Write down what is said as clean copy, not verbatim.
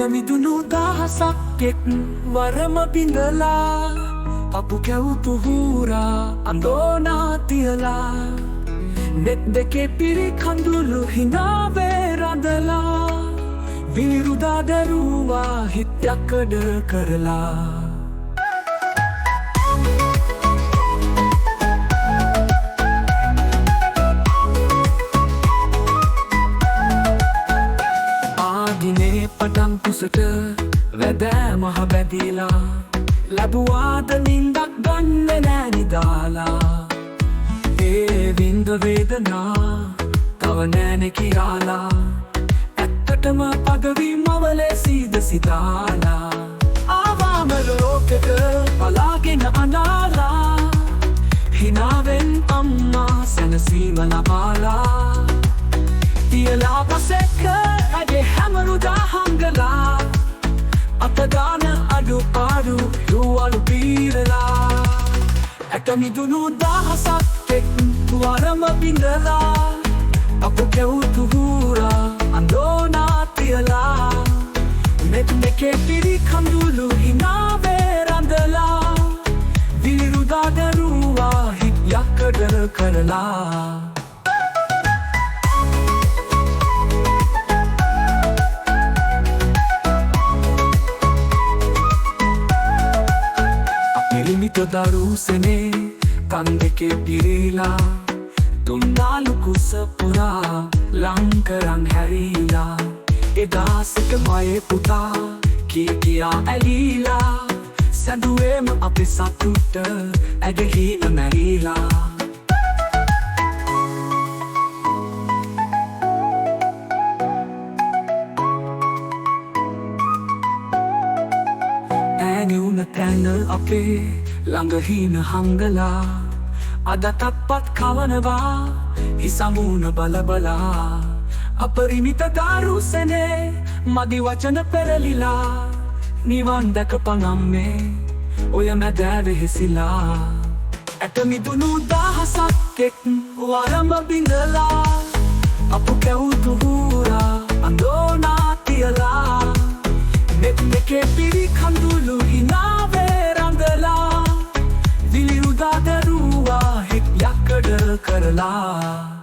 මිදුණු දහසක් එක් වරම බිඳලා පපු කැවුතු හූරා අඳෝනා තියලා නෙත් දෙකේ පිරි කඳුළු හිනාවේ රඳලා විරුදා දරුවා හිත් යකඩ කරලා පටන් කුසට වැදෑ මහ බැඳීලා ලැබුවාද නින්දක් ගන්න නෑ නිදාලා ඒ වින්ද වේදනා තව නෑනෙ කියාලා ඇත්තටම පදවි මවලේ සීද සිතාලා ආවාම ලෝකෙට පලාගෙන අනාලා හිනාවෙන් අම්මා සැනසීම ලබාලා තියලා පසෙක ඇගේ හැමරුදා හංගලා අතදාන අඩු පාඩු දුවලු පීරලා ඇට මිදුණු දහසක් එක් වරම බිඳලා අපු කැවුතු හූරා අඳෝනා තියලා මෙත් දෙකේ පිරි කඳුළු හිනාවේ රඳලා විරුදා දරුවා හිත් යකඩ කරලා පිරිමිත දරුසනේ කන් දෙකේ පිරීලා තුන්නාලු කුස පුරා ලංකරන් හැරීලා එදා සිට මයේ පුතා කියා ඇලීලා සැදුවේම අපේ සතුට ඇදහින මැරීලා නුන තැන අපේ ළඟහින හංගලා අදටත්පත් කවනවා හිසමුණ බලබලා අපරිමිත දරුසනේ මදි වචන පෙරලිලා නිවන් දැක පනම්මේ ඔය මැදෑවෙහෙසිලා ඇට මිදුණු දහසක් එක් වරම බිඳලා අපු කැවුතු හූරා අඳෝනා තියලා නෙත් දෙකේ පිරි කඳුළු හිනාවේ රඳලා විරුදා දරුවා හිත් යකඩ කරලා